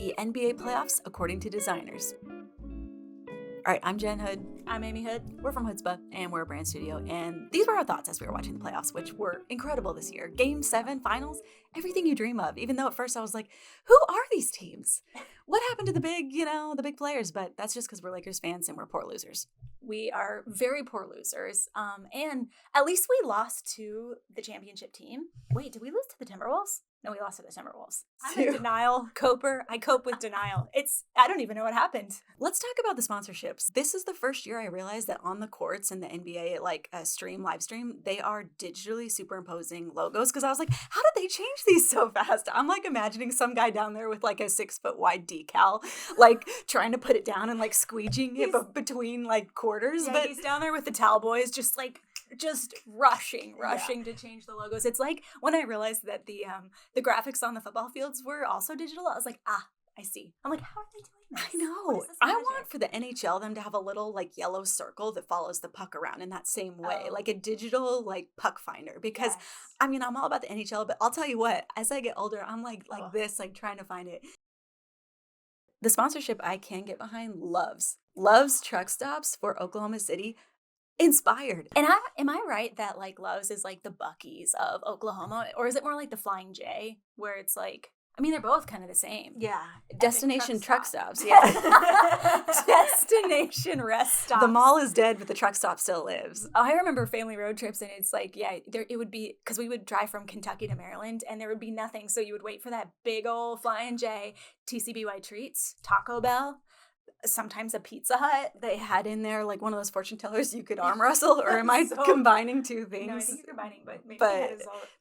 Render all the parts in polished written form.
the NBA playoffs according to designers. All right, I'm Jen Hood. I'm Amy Hood. We're from Hoodzpah, and we're a brand studio. And these were our thoughts as we were watching the playoffs, which were incredible this year. Game 7, finals, everything you dream of. Even though at first I was like, who are these teams? What happened to the big players? But that's just because we're Lakers fans and we're poor losers. We are very poor losers. And at least we lost to the championship team. Wait, did we lose to the Timberwolves? No, we lost to the Timberwolves. I'm in denial. I cope with denial. I don't even know what happened. Let's talk about the sponsorships. This is the first year I realized that on the courts in the NBA, like a live stream, they are digitally superimposing logos. Because I was like, how did they change these so fast? I'm like imagining some guy down there with like a 6-foot wide decal, like trying to put it down and like squeegeeing it between like quarters. Yeah, but he's down there with the towel boys, just rushing to change the logos. It's like when I realized that the graphics on the football fields were also digital, I was like, I see. I'm like, how are they doing this? I know. I want for the NHL them to have a little like yellow circle that follows the puck around in that same way, like a digital like puck finder. Because I mean, I'm all about the NHL, but I'll tell you what, as I get older, I'm like this, like trying to find it. The sponsorship I can get behind, Love's truck stops for Oklahoma City. Inspired. And am I right that like Love's is like the Buc-ee's of Oklahoma, or is it more like the Flying J, where it's like, I mean, they're both kind of the same. Yeah. Destination truck stops. Yeah. Destination rest stops. The mall is dead, but the truck stop still lives. I remember family road trips, and it's like, it would be, because we would drive from Kentucky to Maryland, and there would be nothing. So you would wait for that big old Flying J, TCBY treats, Taco Bell, sometimes a Pizza Hut. They had in there like one of those fortune tellers you could arm wrestle, or am I combining two things? No, I think you're combining, but maybe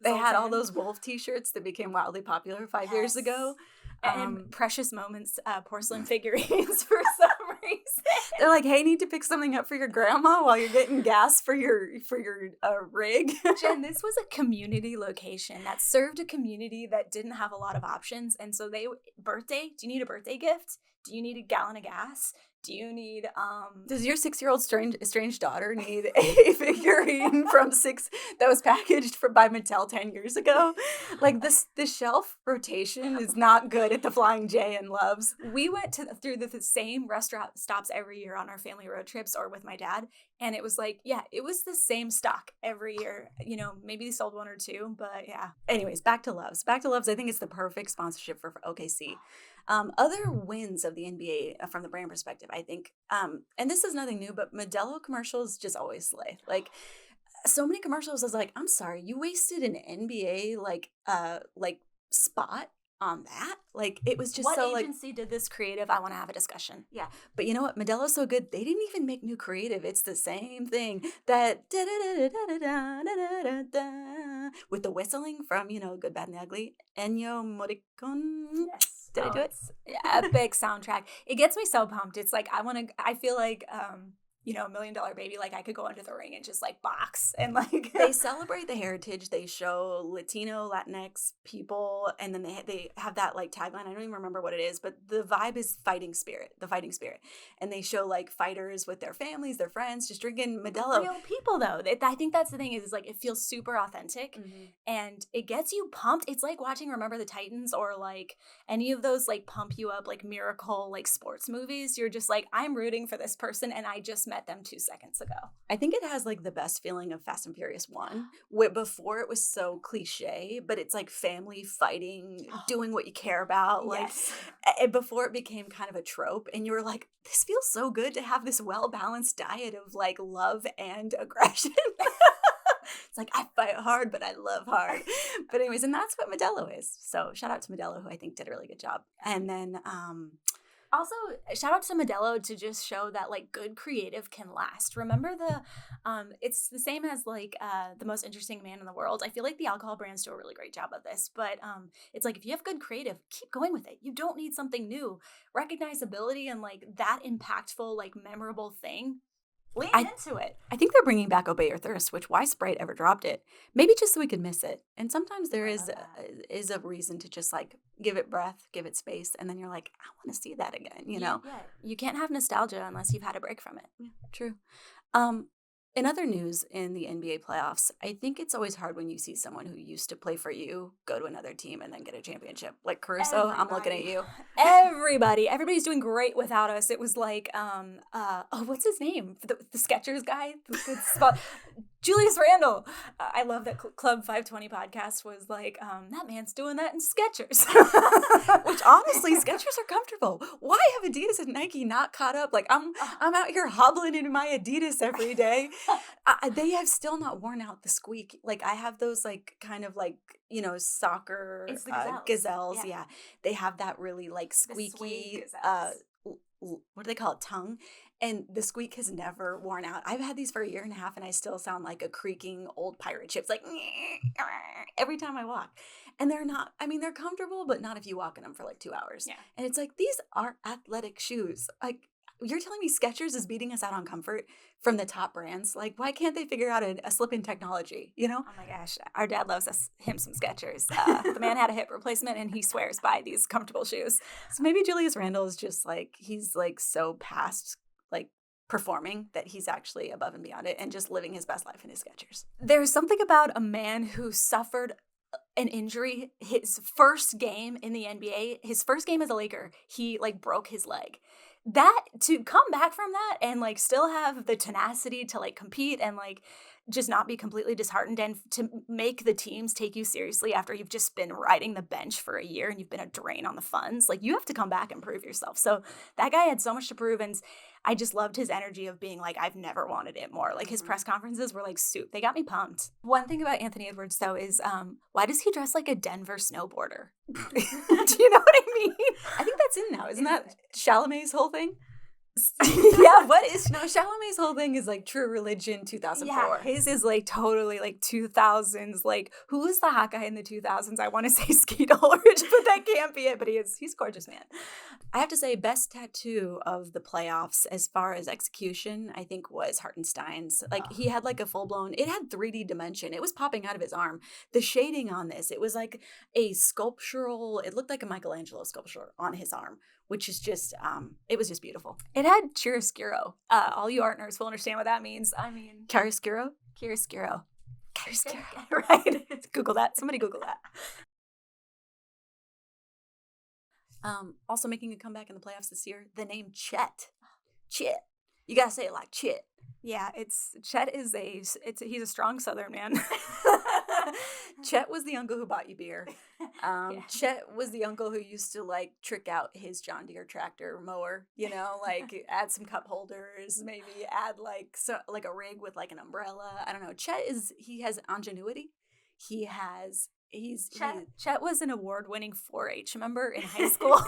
they had all those wolf t-shirts that became wildly popular 5 years ago. And Precious Moments porcelain figurines for some reason. They're like, hey, need to pick something up for your grandma while you're getting gas for your rig. Jen, this was a community location that served a community that didn't have a lot of options. And so do you need a birthday gift? Do you need a gallon of gas? Do you need, Does your 6-year-old estranged daughter need a figurine from 6 that was packaged by Mattel 10 years ago? Like, the shelf rotation is not good at the Flying J and Love's. We went through the same restaurant stops every year on our family road trips or with my dad. And it was like, it was the same stock every year. You know, maybe they sold one or two, but yeah. Anyways, back to Love's. I think it's the perfect sponsorship for OKC. Other wins of the NBA from the brand perspective, I think, and this is nothing new, but Modelo commercials just always slay. Like, so many commercials, I was like, I'm sorry, you wasted an NBA like spot on that. Like, it was just what agency did this creative? I want to have a discussion. Yeah, but you know what? Modelo's so good, they didn't even make new creative. It's the same thing. That with the whistling from Good, Bad, and the Ugly. Ennio Morricone. Yes. Did I do it? Epic soundtrack. It gets me so pumped. It's like I feel like $1 Million Baby, like I could go under the ring and just like box and like they celebrate the heritage. They show Latino, Latinx people, and then they have that like tagline. I don't even remember what it is, but the vibe is the fighting spirit. And they show like fighters with their families, their friends, just drinking Modelo. Real people though. I think that's the thing is like it feels super authentic and it gets you pumped. It's like watching Remember the Titans or like any of those like pump you up like miracle like sports movies. You're just like, I'm rooting for this person and I just met them 2 seconds ago. I think it has like the best feeling of Fast and Furious 1, where before it was so cliche, but it's like family fighting, doing what you care about. Like before it became kind of a trope and you were like, this feels so good to have this well-balanced diet of like love and aggression. It's like, I fight hard, but I love hard. But anyways, and that's what Modelo is. So shout out to Modelo, who I think did a really good job. And then also, shout out to Modelo to just show that like good creative can last. Remember it's the same as like The Most Interesting Man in the World. I feel like the alcohol brands do a really great job of this, but it's like if you have good creative, keep going with it. You don't need something new. Recognizability and like that impactful, like memorable thing. Lean into it. I think they're bringing back Obey Your Thirst, which why Sprite ever dropped it. Maybe just so we could miss it. And sometimes there is a reason to just like give it breath, give it space, and then you're like, I want to see that again, you know? Yeah. You can't have nostalgia unless you've had a break from it. Yeah, true. In other news in the NBA playoffs, I think it's always hard when you see someone who used to play for you go to another team and then get a championship. Like Caruso, I'm looking at you. Everybody's doing great without us. It was like, what's his name? The Skechers guy? Julius Randle. I love that Club 520 podcast was like, that man's doing that in Skechers. Which honestly, Skechers are comfortable. Why have Adidas and Nike not caught up? Like I'm out here hobbling in my Adidas every day. They have still not worn out the squeak. Like I have those like kind of like, soccer It's the gazelles. Yeah. They have that really like squeaky what do they call it? Tongue. And the squeak has never worn out. I've had these for a year and a half and I still sound like a creaking old pirate ship. It's like every time I walk. And they're not, they're comfortable, but not if you walk in them for like 2 hours. Yeah. And it's like, these are athletic shoes. Like, you're telling me Skechers is beating us out on comfort from the top brands? Like, why can't they figure out a slip in technology, Oh my gosh. Our dad loves him some Skechers. The man had a hip replacement and he swears by these comfortable shoes. So maybe Julius Randle is just like, he's like so past like performing that he's actually above and beyond it and just living his best life in his Skechers. There's something about a man who suffered an injury his first game in the NBA, his first game as a Laker, he like broke his leg. That to come back from that and like still have the tenacity to like compete and like just not be completely disheartened and to make the teams take you seriously after you've just been riding the bench for a year and you've been a drain on the funds. Like you have to come back and prove yourself. So that guy had so much to prove and I just loved his energy of being like, I've never wanted it more. Like his press conferences were like soup. They got me pumped. One thing about Anthony Edwards though is why does he dress like a Denver snowboarder? Do you know what I mean? I think that's in now. Isn't that Chalamet's whole thing? Yeah, what is Chalamet's whole thing is like True Religion 2004. Yeah, his is like totally like 2000s. Like who was the hot guy in the 2000s? I want to say Skeet Ulrich, but that can't be it. But he's a gorgeous man. I have to say, best tattoo of the playoffs as far as execution, I think was Hartenstein's. Like he had like a full blown. It had 3D dimension. It was popping out of his arm. The shading on this, it was like a sculptural. It looked like a Michelangelo sculpture on his arm, which is just, it was just beautiful. It had chiaroscuro. All you art nerds will understand what that means. Chiaroscuro? Chiaroscuro. Right. Google that. Somebody Google that. Also making a comeback in the playoffs this year, the name Chet. Chet. You gotta say it like Chet. Yeah, Chet is he's a strong Southern man. Chet was the uncle who bought you beer. Chet was the uncle who used to like trick out his John Deere tractor mower, like add some cup holders, maybe add like a rig with like an umbrella. I don't know. He has ingenuity. Chet was an award-winning 4-H member in high school.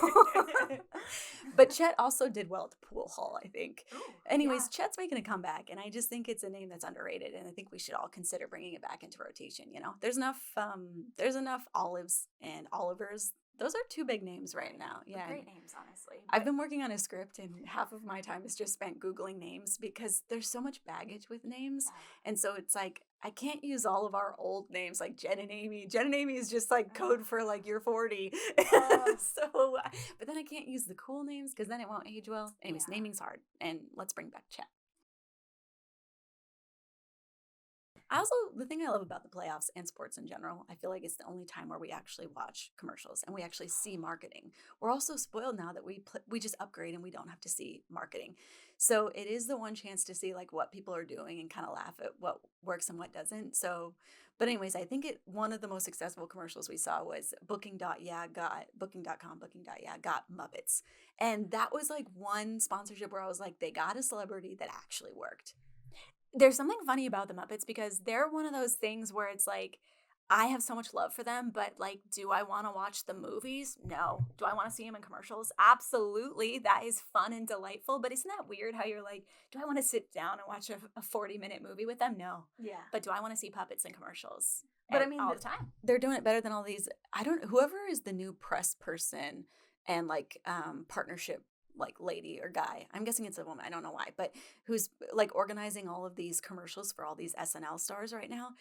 But Chet also did well at the pool hall, I think. Ooh, Anyways, yeah. Chet's making a comeback, and I just think it's a name that's underrated, and I think we should all consider bringing it back into rotation. There's enough Olives and Olivers. Those are 2 big names right now. Yeah, great names, honestly. I've been working on a script, and half of my time is just spent Googling names because there's so much baggage with names, and so it's like I can't use all of our old names like Jen and Amy. Jen and Amy is just like code for like you're 40. But then I can't use the cool names because then it won't age well. Anyways, naming's hard, and let's bring back Chet. The thing I love about the playoffs and sports in general, I feel like it's the only time where we actually watch commercials and we actually see marketing. We're also spoiled now that we just upgrade and we don't have to see marketing. So it is the one chance to see like what people are doing and kind of laugh at what works and what doesn't. But anyways, I think one of the most successful commercials we saw was booking.com got Muppets. And that was like one sponsorship where I was like, they got a celebrity that actually worked. There's something funny about the Muppets because they're one of those things where it's like, I have so much love for them, but like, do I want to watch the movies? No. Do I want to see them in commercials? Absolutely. That is fun and delightful. But isn't that weird how you're like, do I want to sit down and watch a 40-minute movie with them? No. Yeah. But do I want to see puppets in commercials? But I mean, all the time. They're doing it better than all these. Whoever is the new press person and like partnership like lady or guy, I'm guessing it's a woman, I don't know why, but who's like organizing all of these commercials for all these SNL stars right now,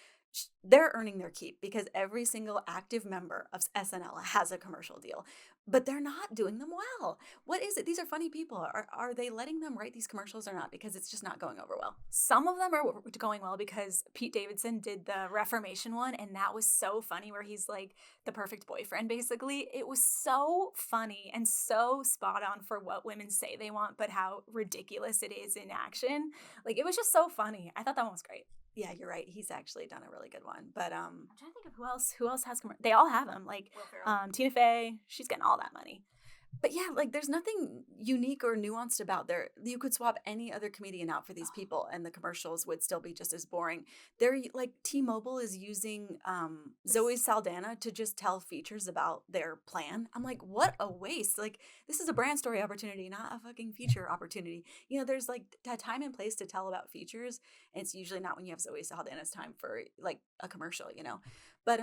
they're earning their keep because every single active member of SNL has a commercial deal, but they're not doing them well. What is it? These are funny people. Are they letting them write these commercials or not? Because it's just not going over well. Some of them are going well because Pete Davidson did the Reformation one, and that was so funny where he's like the perfect boyfriend, basically. It was so funny and so spot on for what women say they want, but how ridiculous it is in action. Like, it was just so funny. I thought that one was great. Yeah, you're right. He's actually done a really good one. But I'm trying to think of who else has they all have them. Like Tina Fey, she's getting all that money. But yeah, like there's nothing unique or nuanced about there. You could swap any other comedian out for these people and the commercials would still be just as boring. They're like T-Mobile is using Zoe Saldana to just tell features about their plan. I'm like, what a waste. Like, this is a brand story opportunity, not a fucking feature opportunity. You know, there's like a time and place to tell about features. And it's usually not when you have Zoe Saldana's time for like a commercial, you know. But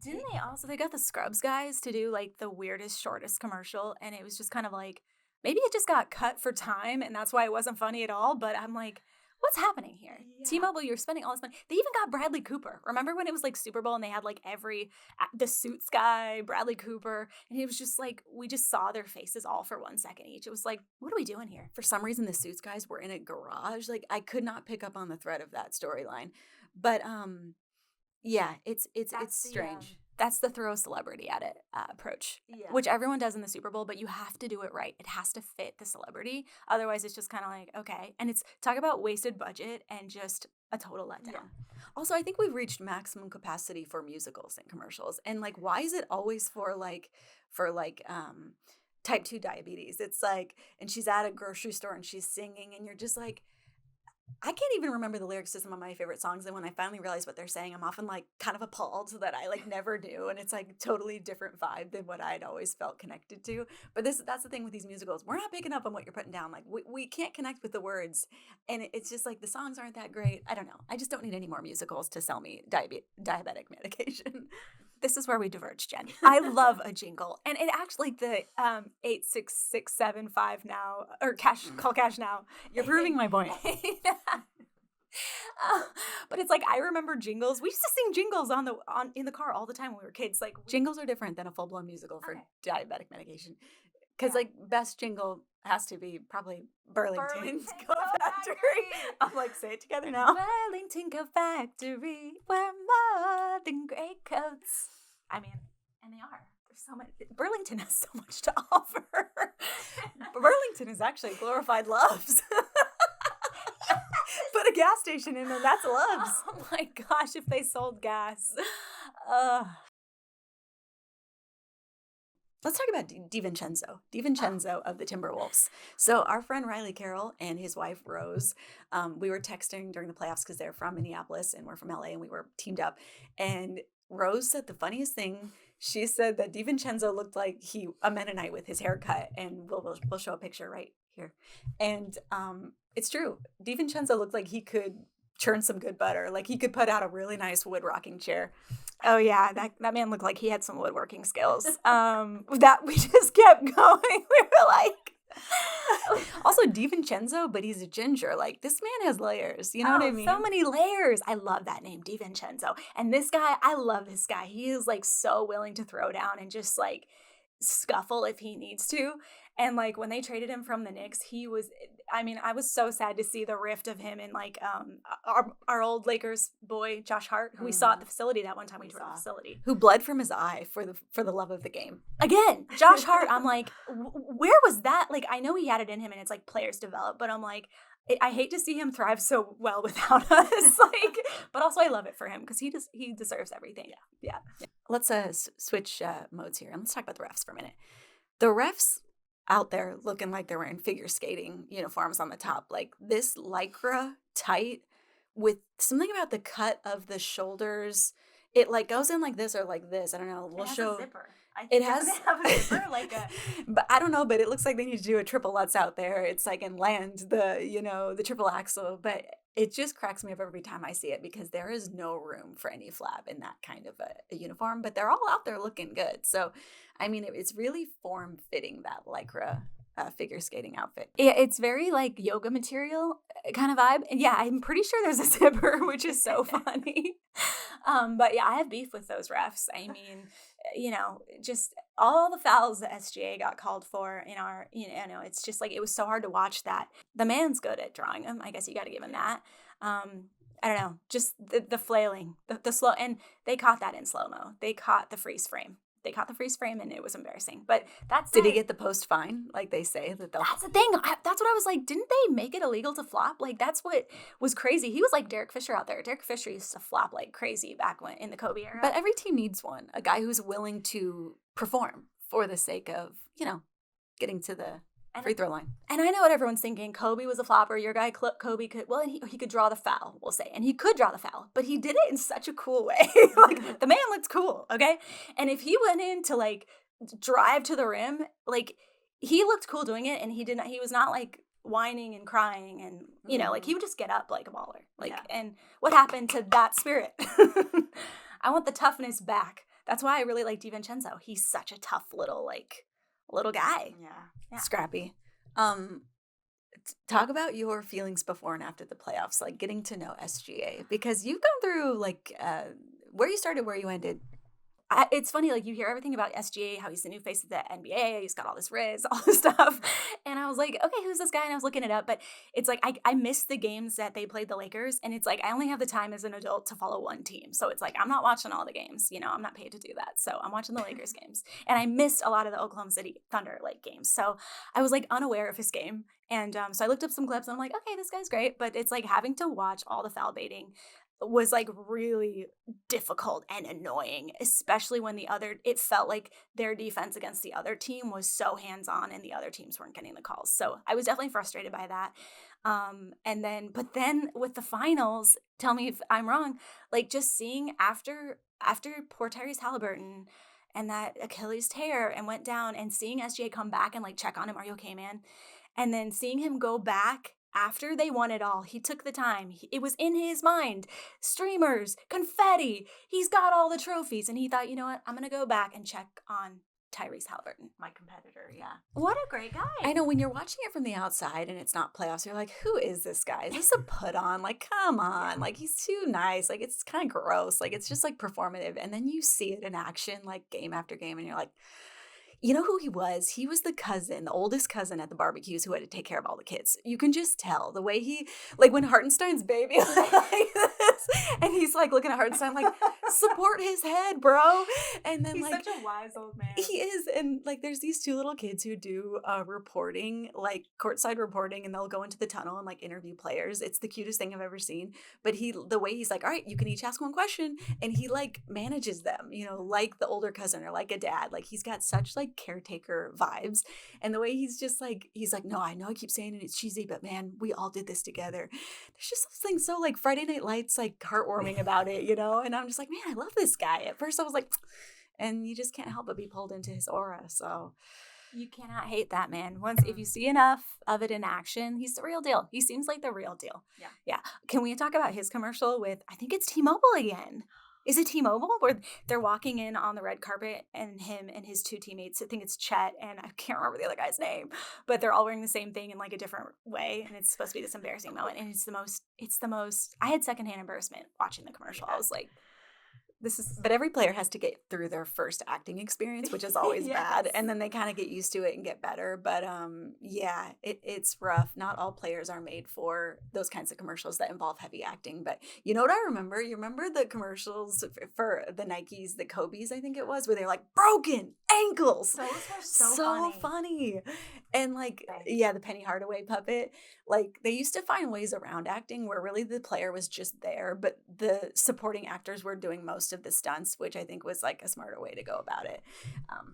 didn't they got the Scrubs guys to do like the weirdest, shortest commercial, and it was just kind of like, maybe it just got cut for time and that's why it wasn't funny at all, but I'm like, what's happening here? Yeah. T-Mobile, you're spending all this money. They even got Bradley Cooper. Remember when it was like Super Bowl and they had like the Suits guy, Bradley Cooper, and it was just like, we just saw their faces all for 1 second each. It was like, what are we doing here? For some reason, the Suits guys were in a garage. Like, I could not pick up on the thread of that storyline, but yeah, it's strange. That's the throw celebrity at it approach, which everyone does in the Super Bowl, but you have to do it right. It has to fit the celebrity. Otherwise, it's just kind of like, okay. And it's talk about wasted budget and just a total letdown. Yeah. Also, I think we've reached maximum capacity for musicals and commercials. And like, why is it always for type 2 diabetes? It's like, and she's at a grocery store and she's singing and you're just like, I can't even remember the lyrics to some of my favorite songs. And when I finally realize what they're saying, I'm often like kind of appalled that I like never do. And it's like totally different vibe than what I'd always felt connected to. But that's the thing with these musicals. We're not picking up on what you're putting down. Like we can't connect with the words. And it's just like the songs aren't that great. I don't know. I just don't need any more musicals to sell me diabetic medication. This is where we diverge, Jen. I love a jingle. And it actually, the 86675 now, or call cash now. You're proving my point. But it's like, I remember jingles. We used to sing jingles in the car all the time when we were kids. Like, jingles are different than a full-blown musical for diabetic medication. Because like best jingle has to be probably Burlington's Go Factory. I'm like, say it together now. Burlington Go Factory, we're more than great coats. I mean, and they are. There's so much. Burlington has so much to offer. Burlington is actually glorified Loves. Put a gas station in there, that's Loves. Oh my gosh, if they sold gas. Let's talk about DiVincenzo of the Timberwolves. So our friend Riley Carroll and his wife Rose, we were texting during the playoffs because they're from Minneapolis and we're from LA and we were teamed up. And Rose said the funniest thing. She said that DiVincenzo looked like a Mennonite with his haircut, and we'll show a picture right here. And it's true. DiVincenzo looked like he could churn some good butter. Like he could put out a really nice wood rocking chair. Oh yeah, that man looked like he had some woodworking skills. That we just kept going. We were like, also DiVincenzo, but he's a ginger. Like this man has layers. You know what I mean? So many layers. I love that name, DiVincenzo. And this guy, I love this guy. He is like so willing to throw down and just like scuffle if he needs to. And like when they traded him from the Knicks, I was so sad to see the rift of him and like our old Lakers boy Josh Hart, who we saw at the facility that one time we toured the facility, who bled from his eye for the love of the game. Again, Josh Hart, I'm like, where was that? Like, I know he had it in him and it's like players develop, but I'm like, I hate to see him thrive so well without us. Like, but also I love it for him because he deserves everything. Yeah. Let's switch modes here and let's talk about the refs for a minute. The refs out there looking like they're wearing figure skating uniforms on the top, like this Lycra tight with something about the cut of the shoulders. It like goes in like this or like this. I don't know. We'll show. A zipper. It has have a zipper like a. But I don't know. But it looks like they need to do a triple Lutz out there. It's like and land the triple axel. But it just cracks me up every time I see it because there is no room for any flab in that kind of a uniform. But they're all out there looking good. So, I mean, it's really form fitting that Lycra figure skating outfit. Yeah, it's very like yoga material kind of vibe. And yeah, I'm pretty sure there's a zipper, which is so funny. But yeah, I have beef with those refs. I mean, just all the fouls that SGA got called for in our, it's just like, it was so hard to watch that. The man's good at drawing them. I guess you got to give him that. I don't know, just the flailing, the slow, and they caught that in slow-mo. They caught the freeze frame. And it was embarrassing. But did he get the post fine? Like they say that they'll. That's the thing. That's what I was like. Didn't they make it illegal to flop? Like that's what was crazy. He was like Derek Fisher out there. Derek Fisher used to flop like crazy back when in the Kobe era. But every team needs one. A guy who's willing to perform for the sake of getting to the free throw line. And I know what everyone's thinking. Kobe was a flopper. Your guy Kobe could, well, and he could draw the foul, we'll say. And he could draw the foul, but he did it in such a cool way. Like, the man looks cool, okay? And if he went in to, like, drive to the rim, like, he looked cool doing it, and he was not, like, whining and crying and, like, he would just get up like a baller. Like, and what happened to that spirit? I want the toughness back. That's why I really like DiVincenzo. He's such a tough little guy. Yeah. Scrappy. Talk about your feelings before and after the playoffs, like getting to know SGA, because you've gone through where you started, where you ended. It's funny, like you hear everything about SGA, how he's the new face of the NBA, he's got all this riz, all this stuff. And I was like, okay, who's this guy? And I was looking it up, but it's like, I missed the games that they played the Lakers. And it's like, I only have the time as an adult to follow one team. So it's like, I'm not watching all the games, I'm not paid to do that. So I'm watching the Lakers games. And I missed a lot of the Oklahoma City Thunder games. So I was like unaware of his game. And so I looked up some clips and I'm like, okay, this guy's great. But it's like having to watch all the foul baiting was like really difficult and annoying, especially when it felt like their defense against the other team was so hands-on and the other teams weren't getting the calls. So I was definitely frustrated by that. But then with the finals, tell me if I'm wrong, like just seeing after poor Tyrese Halliburton and that Achilles tear and went down, and seeing SGA come back and like check on him, are you okay, man? And then seeing him go back after they won it all, he took the time. It was in his mind. Streamers, confetti. He's got all the trophies. And he thought, you know what? I'm going to go back and check on Tyrese Halliburton, my competitor. Yeah. What a great guy. I know, when you're watching it from the outside and it's not playoffs, you're like, who is this guy? Is this a put on? Like, come on. Like, he's too nice. Like, it's kind of gross. Like, it's just like performative. And then you see it in action, like game after game, and you're like, you know who he was? He was the oldest cousin at the barbecues who had to take care of all the kids. You can just tell the way he, like when Hartenstein's baby like this, and he's like looking at Hartenstein like, support his head, bro. And then he's such a wise old man. He is. And like there's these two little kids who do reporting, like courtside reporting, and they'll go into the tunnel and like interview players. It's the cutest thing I've ever seen. But the way he's like, all right, you can each ask one question, and he like manages them, like the older cousin or like a dad. Like he's got such like caretaker vibes, and the way he's like, no, I know I keep saying it, it's cheesy, but man, we all did this together. There's just something so like Friday Night Lights like heartwarming about it, and I'm just like, man, I love this guy. At first I was like, and you just can't help but be pulled into his aura. So you cannot hate that man. If you see enough of it in action, he's the real deal. He seems like the real deal. Yeah. Can we talk about his commercial with, I think it's T-Mobile again? Is it T-Mobile? Where they're walking in on the red carpet, and him and his two teammates, I think it's Chet, and I can't remember the other guy's name, but they're all wearing the same thing in like a different way, and it's supposed to be this embarrassing moment, and it's the most, I had secondhand embarrassment watching the commercial. I was like, but every player has to get through their first acting experience, which is always bad. And then they kind of get used to it and get better. But it's rough. Not all players are made for those kinds of commercials that involve heavy acting. But you know what I remember? You remember the commercials for the Nikes, the Kobe's, I think it was, where they're like, broken ankles. Those were so funny. And like, the Penny Hardaway puppet, like they used to find ways around acting where really the player was just there, but the supporting actors were doing most of the stunts, which I think was like a smarter way to go about it.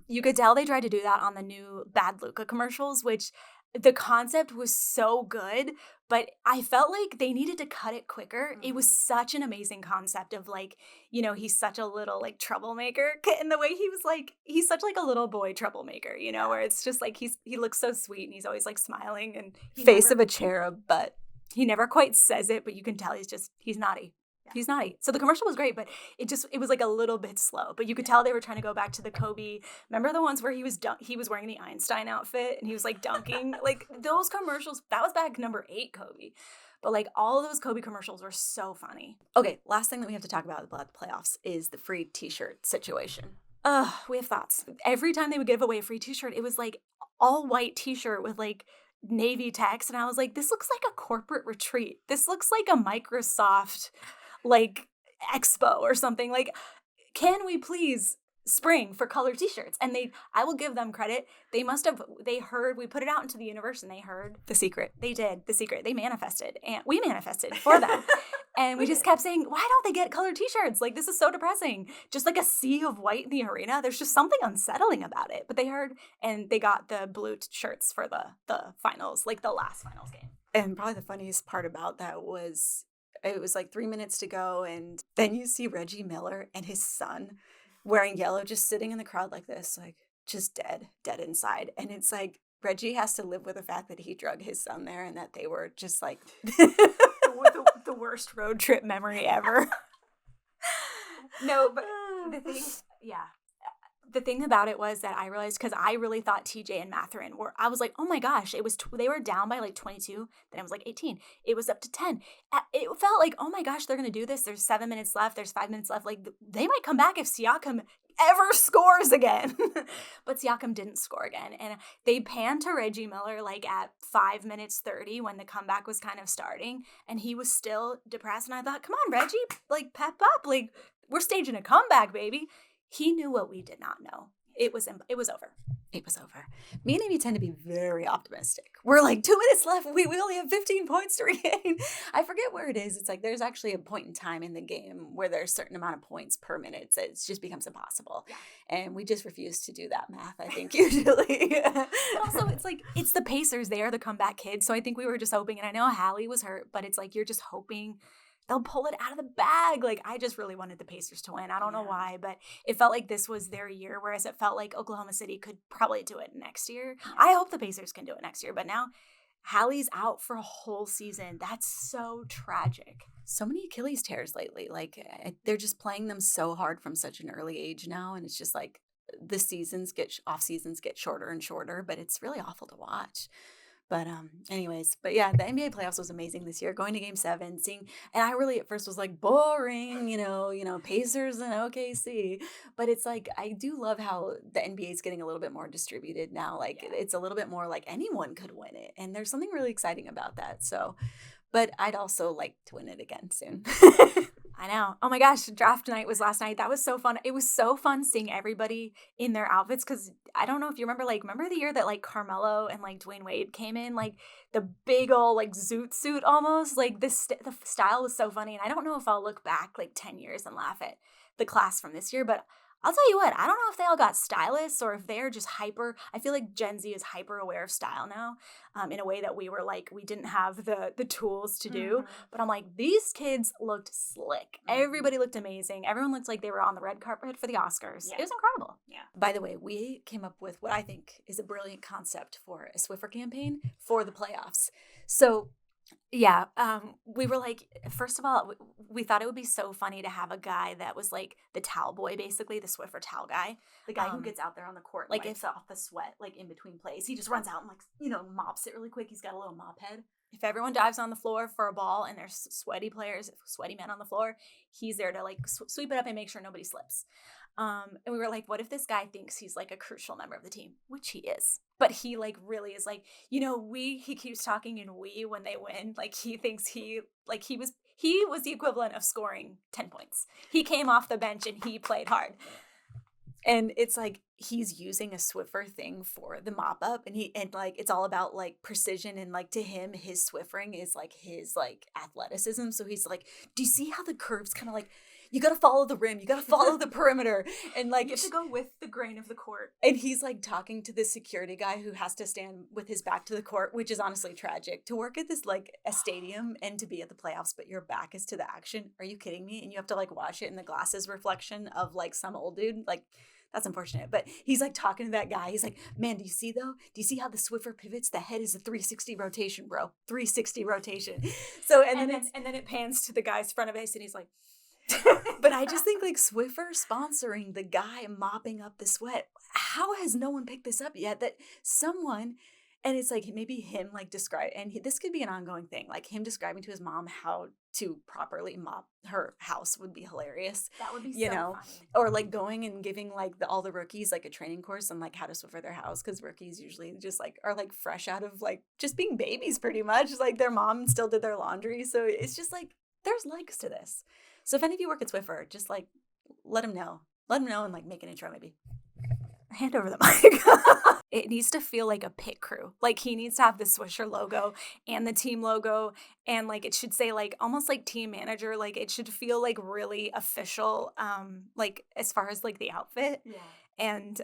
You could tell they tried to do that on the new Bad Luka commercials, which the concept was so good, but I felt like they needed to cut it quicker. Mm-hmm. It was such an amazing concept of like, he's such a little like troublemaker, and the way he was like, he's such like a little boy troublemaker, where it's just like he looks so sweet and he's always like smiling and face of a cherub, but he never quite says it, but you can tell he's naughty. He's naughty. So the commercial was great, but it was like a little bit slow. But you could tell they were trying to go back to the Kobe. Remember the ones where he was wearing the Einstein outfit and he was like dunking? Like those commercials, that was back number 8 Kobe. But like all of those Kobe commercials were so funny. Okay, last thing that we have to talk about the playoffs is the free t-shirt situation. We have thoughts. Every time they would give away a free t-shirt, it was like all white t-shirt with like navy text. And I was like, this looks like a corporate retreat. This looks like a Microsoft like expo or something. Like, can we please spring for color t-shirts? And I will give them credit. They heard, we put it out into the universe and they heard The secret. They did the secret. They manifested and we manifested for them. And we just kept saying, why don't they get colored t-shirts? Like, this is so depressing. Just like a sea of white in the arena. There's just something unsettling about it. But they heard and they got the blue shirts for the finals, like the last finals game. And probably the funniest part about that was it was like 3 minutes to go. And then you see Reggie Miller and his son wearing yellow, just sitting in the crowd like this, like just dead inside. And it's like Reggie has to live with the fact that he drug his son there and that they were just like the worst road trip memory ever. No, but the thing about it was that I realized, because I really thought TJ and Mathurin I was like, oh my gosh, they were down by like 22, then it was like 18, it was up to 10. It felt like, oh my gosh, they're gonna do this, there's 7 minutes left, there's 5 minutes left, like they might come back if Siakam ever scores again. But Siakam didn't score again, and they panned to Reggie Miller like at 5 minutes 30 when the comeback was kind of starting, and he was still depressed, and I thought, come on Reggie, like pep up, like we're staging a comeback, baby. He knew what we did not know. It was over. It was over. Me and Amy tend to be very optimistic. We're like, 2 minutes left. We only have 15 points to regain. I forget where it is. It's like there's actually a point in time in the game where there's a certain amount of points per minute. So it just becomes impossible. Yeah. And we just refuse to do that math, I think, usually. But also, it's like, it's the Pacers. They are the comeback kids. So I think we were just hoping. And I know Hallie was hurt, but it's like you're just hoping they'll pull it out of the bag. Like, I just really wanted the Pacers to win. I don't know why, but it felt like this was their year, whereas it felt like Oklahoma City could probably do it next year. Yeah. I hope the Pacers can do it next year, but now Hallie's out for a whole season. That's so tragic. So many Achilles tears lately. Like, they're just playing them so hard from such an early age now, and it's just like the off seasons get shorter and shorter, but it's really awful to watch. But anyways, but yeah, the NBA playoffs was amazing this year. Going to Game 7, and I really at first was like boring, you know, Pacers and OKC. But it's like I do love how the NBA is getting a little bit more distributed now. Like it's a little bit more like anyone could win it, and there's something really exciting about that. So, but I'd also like to win it again soon. I know. Oh my gosh, draft night was last night. That was so fun. It was so fun seeing everybody in their outfits, because I don't know if you remember the year that like Carmelo and like Dwayne Wade came in, like the big old like zoot suit almost, like the style was so funny. And I don't know if I'll look back like 10 years and laugh at the class from this year, but I'll tell you what, I don't know if they all got stylists or if they're just hyper. I feel like Gen Z is hyper aware of style now, in a way that we didn't have the tools to do. Mm-hmm. But I'm like, these kids looked slick. Mm-hmm. Everybody looked amazing. Everyone looked like they were on the red carpet for the Oscars. Yeah. It was incredible. Yeah. By the way, we came up with what I think is a brilliant concept for a Swiffer campaign for the playoffs. So yeah, we were like, first of all, we thought it would be so funny to have a guy that was like the towel boy, basically the Swiffer towel guy, the guy who gets out there on the court, like wipes off the sweat, like in between plays. He just runs out and like mops it really quick. He's got a little mop head. If everyone dives on the floor for a ball and there's sweaty men on the floor, he's there to like sweep it up and make sure nobody slips. And we were like, what if this guy thinks he's like a crucial member of the team, which he is, but he like really is like, he keeps talking in we when they win. Like he thinks he was the equivalent of scoring 10 points. He came off the bench and he played hard. And it's like he's using a Swiffer thing for the mop up, and it's all about like precision, and like to him his Swiffering is like his like athleticism. So he's like, do you see how the curves kind of like, you got to follow the rim, you got to follow the perimeter, and like you have to go with the grain of the court. And he's like talking to this security guy who has to stand with his back to the court, which is honestly tragic to work at this like a stadium and to be at the playoffs, but your back is to the action. Are you kidding me? And you have to like watch it in the glasses reflection of like some old dude. Like, That's unfortunate. But he's like talking to that guy. He's like, man, do you see though? Do you see how the Swiffer pivots? The head is a 360 rotation, bro. 360 rotation. So and then it pans to the guy's front of us, and he's like, but I just think like Swiffer sponsoring the guy mopping up the sweat. How has no one picked this up yet? That someone, and it's like maybe him like describe, and this could be an ongoing thing, like him describing to his mom how to properly mop her house would be hilarious. That would be you so know, funny. or like going and giving like all the rookies like a training course on like how to Swiffer their house, because rookies usually just like are like fresh out of like just being babies pretty much. Like their mom still did their laundry, so it's just like there's legs to this. So if any of you work at Swiffer, just like let them know and like make an intro maybe. Hand over the mic. It needs to feel like a pit crew. Like he needs to have the Swisher logo and the team logo, and like it should say like almost like team manager. Like it should feel like really official. Like as far as like the outfit. Yeah. And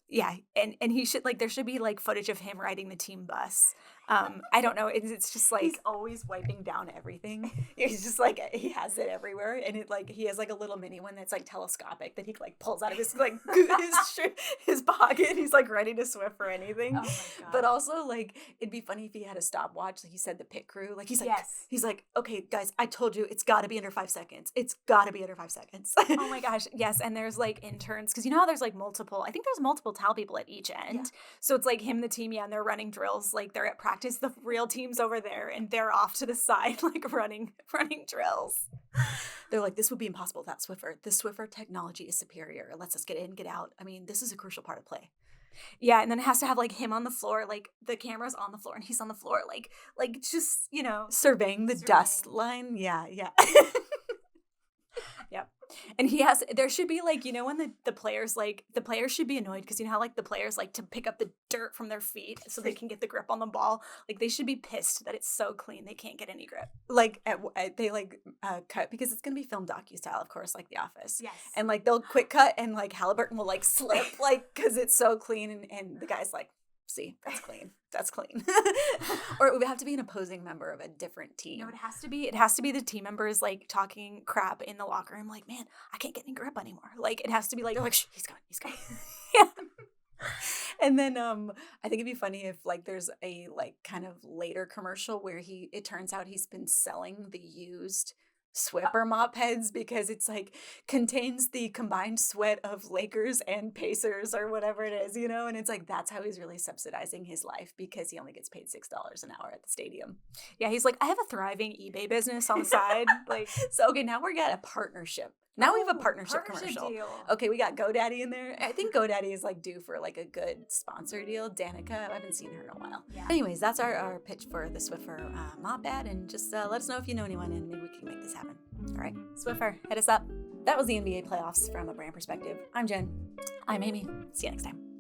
yeah, and he should like there should be like footage of him riding the team bus. I don't know. It's just like he's always wiping down everything. He's just like he has it everywhere, and it like he has like a little mini one that's like telescopic that he like pulls out of his like his pocket. He's like ready to Swift for anything. Oh my God. But also like it'd be funny if he had a stopwatch. Like he said, the pit crew. Like he's like he's like, okay guys, I told you it's got to be under 5 seconds. It's got to be under 5 seconds. Oh my gosh, yes. And there's like interns, because you know how there's like multiple. I think there's multiple towel people at each end. Yeah. So it's like him, the team, and they're running drills. Like they're at practice. The real team's over there, and they're off to the side, like running drills. They're like, this would be impossible without Swiffer. The Swiffer technology is superior. It lets us get in, get out. I mean, this is a crucial part of play. Yeah, and then it has to have like him on the floor, like the camera's on the floor and he's on the floor, like just, surveying the dust line. Yeah. Yep. And there should be like, when the players should be annoyed because you know how like the players like to pick up the dirt from their feet so they can get the grip on the ball. Like they should be pissed that it's so clean they can't get any grip. Like they like cut, because it's gonna be filmed docu-style, of course, like The Office. Yes. And like they'll quick cut and like Halliburton will like slip like because it's so clean, and the guy's like, see, that's clean. That's clean. Or it would have to be an opposing member of a different team. No, it has to be the team members like talking crap in the locker room. Like, man, I can't get any grip anymore. Like it has to be like, they're like, shh, he's gone. Yeah. And then I think it'd be funny if like there's a like kind of later commercial where it turns out he's been selling the used Swiffer mop heads because it's like contains the combined sweat of Lakers and Pacers or whatever it is, and it's like that's how he's really subsidizing his life, because he only gets paid $6 an hour at the stadium. Yeah, he's like, I have a thriving eBay business on the side. Like, so okay, now we're got a partnership. Now we have a partnership commercial. Deal. Okay, we got GoDaddy in there. I think GoDaddy is like due for like a good sponsor deal. Danica, I haven't seen her in a while. Yeah. Anyways, that's our pitch for the Swiffer mop ad, and just let us know if you know anyone, and maybe we can make this happen. All right, Swiffer, hit us up. That was the NBA playoffs from a brand perspective. I'm Jen. I'm Amy. See you next time.